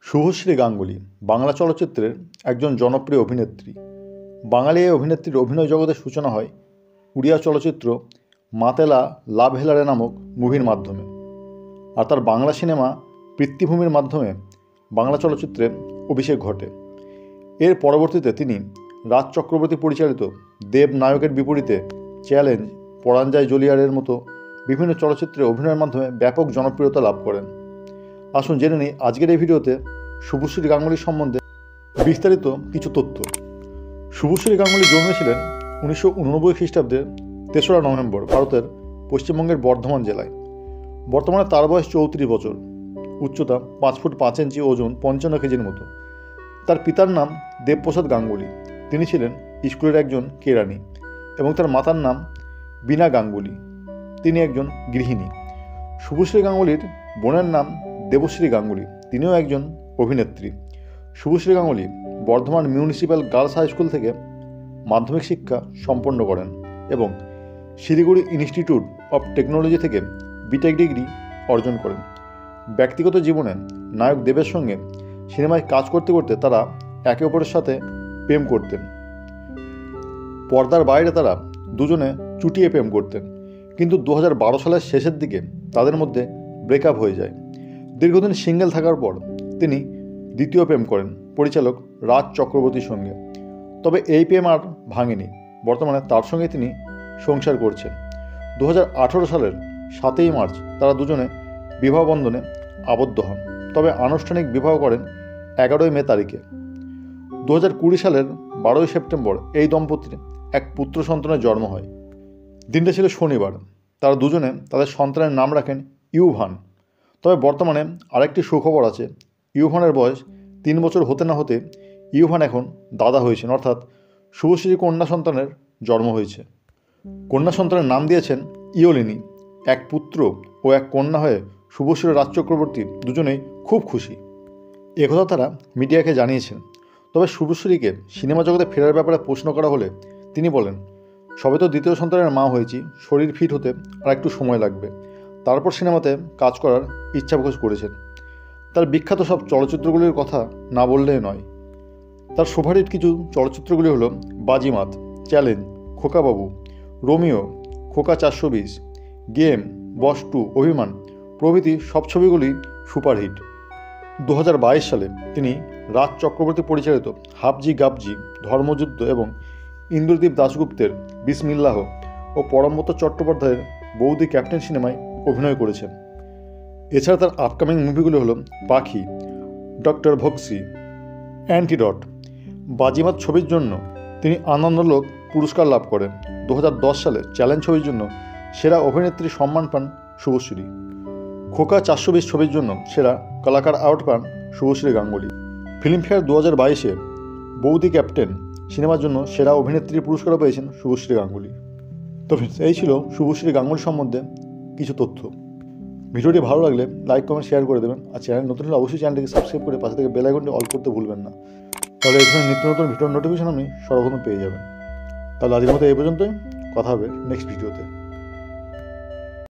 শুভশ্রী গাঙ্গুলী বাংলা চলচ্চিত্রের একজন জনপ্রিয় অভিনেত্রী। বাঙালি এই অভিনেত্রীর অভিনয় জগতের সূচনা হয় উড়িয়া চলচ্চিত্র মাতেলা লাভ হেলারে নামক মুভির মাধ্যমে, আর তার বাংলা সিনেমা পৃথ্বীভূমির মাধ্যমে বাংলা চলচ্চিত্রে অভিষেক ঘটে। এর পরবর্তীতে তিনি রাজ চক্রবর্তী পরিচালিত দেব নায়কের বিপরীতে চ্যালেঞ্জ, পরাণ যায় জ্বলিয়ারের মতো বিভিন্ন চলচ্চিত্রে অভিনয়ের মাধ্যমে ব্যাপক জনপ্রিয়তা লাভ করেন। আসুন জেনে নিই আজকের এই ভিডিওতে শুভশ্রী গাঙ্গুলীর সম্বন্ধে বিস্তারিত কিছু তথ্য। শুভশ্রী গাঙ্গুলী জন্মেছিলেন 1989 খ্রিস্টাব্দের 3রা নভেম্বর ভারতের পশ্চিমবঙ্গের বর্ধমান জেলায়। বর্তমানে তার বয়স 34 বছর, উচ্চতা 5 ফুট 5 ইঞ্চি, ওজন 55 কেজির মতো। তার পিতার নাম দেবপ্রসাদ গাঙ্গুলী, তিনি ছিলেন স্কুলের একজন কেরানি, এবং তার মাতার নাম বীণা গাঙ্গুলী, তিনি একজন গৃহিণী। শুভশ্রী গাঙ্গুলীর বোনের নাম দেবশ্রী গাঙ্গুলী, তিনিও একজন অভিনেত্রী। Subhashree Ganguly Bardhaman municipal girls high school থেকে মাধ্যমিক শিক্ষা সম্পন্ন করেন এবং শিলিগুড়ি ইনস্টিটিউট অফ টেকনোলজি থেকে বিটেক ডিগ্রি অর্জন করেন। ব্যক্তিগত জীবনে নায়ক দেবের সঙ্গে সিনেমায় কাজ করতে করতে তারা একে অপরের সাথে প্রেম করতেন। পর্দার বাইরে তারা দুজনে চুটিয়ে প্রেম করতেন, কিন্তু 2012 সালের শেষের দিকে তাদের মধ্যে ব্রেকআপ হয়ে যায়। দীর্ঘদিন সিঙ্গেল থাকার পর তিনি দ্বিতীয় প্রেম করেন পরিচালক রাজ চক্রবর্তীর সঙ্গে, তবে এই প্রেম আর ভাঙেনি। বর্তমানে তার সঙ্গে তিনি সংসার করছেন। 2018 সালের 7ই মার্চ তারা দুজনে বিবাহ বন্ধনে আবদ্ধ হন, তবে আনুষ্ঠানিক বিবাহ করেন 11ই মে তারিখে। 2020 সালের 12ই সেপ্টেম্বর এই দম্পতির এক পুত্র সন্তানের জন্ম হয়। দিনটা ছিল শনিবার। তারা দুজনে তাদের সন্তানের নাম রাখেন ইউভান। তবে বর্তমানে আরেকটি সুখবর আছে, ইউভানের বয়স 3 বছর হতে না হতে ইউভান এখন দাদা হয়েছেন, অর্থাৎ শুভশ্রী কন্যা সন্তানের জন্ম হয়েছে। কন্যা সন্তানের নাম দিয়েছেন ইয়োলিনী। এক পুত্র ও এক কন্যা হয়ে শুভশ্রী রাজ চক্রবর্তী দুজনেই খুব খুশি, একথা তারা মিডিয়াকে জানিয়েছেন। তবে শুভশ্রীকে সিনেমা জগতে ফেরার ব্যাপারে প্রশ্ন করা হলে তিনি বলেন, সবে তো দ্বিতীয় সন্তানের মা হয়েছি, শরীর ফিট হতে আর একটু সময় লাগবে, তারপর সিনেমাতে কাজ করার ইচ্ছা প্রকাশ করেছেন। তার বিখ্যাত সব চলচ্চিত্রগুলির কথা না বললেই নয়। তার সুপারহিট কিছু চলচ্চিত্রগুলি হলো বাজিমাত, চ্যালেঞ্জ, খোকাবাবু, রোমিও, খোকা 420, গেম, বস 2, অভিমান প্রভৃতি সব ছবিগুলি সুপারহিট। 2022 সালে তিনি রাজ চক্রবর্তী পরিচালিত হাবজি গাবজি, ধর্মযুদ্ধ এবং ইন্দ্রদীপ দাশগুপ্তের বিসমিল্লাহ ও পরমব্রত চট্টোপাধ্যায়ের বৌদি ক্যাপ্টেন সিনেমায় অভিনয় করেছেন। এছাড়া তার আপকামিং মুভিগুলো হলো পাখি, ডক্টর ভক্সি, অ্যান্টিডট। বাজিমাত ছবির জন্য তিনি আনন্দলোক পুরস্কার লাভ করেন। 2010 সালে চ্যালেঞ্জ ছবির জন্য সেরা অভিনেত্রী সম্মান পান শুভশ্রী। খোকা 420 ছবির জন্য সেরা কলাকার অ্যাওয়ার্ড পান শুভশ্রী গাঙ্গুলী। ফিল্মফেয়ার 2022-এ বৌদি ক্যাপ্টেন সিনেমার জন্য সেরা অভিনেত্রীর পুরস্কারও পেয়েছেন শুভশ্রী গাঙ্গুলী। তো এই ছিল শুভশ্রী গাঙ্গুলী সম্বন্ধে কিছু তথ্য। ভিডিওটি ভালো লাগলে লাইক, কমেন্ট, শেয়ার করে দেবেন। আর চ্যানেল নতুন হলে অবশ্যই চ্যানেলটিকে সাবস্ক্রাইব করে পাশে থেকে বেল আইকনটি অল করতে ভুলবেন না, তাহলে এই ধরনের নিত্য নতুন ভিডিওর নোটিফিকেশন আপনি সর্বপ্রথম পেয়ে যাবেন। তাহলে আজকের মতো এই পর্যন্তই, কথা হবে নেক্সট ভিডিওতে।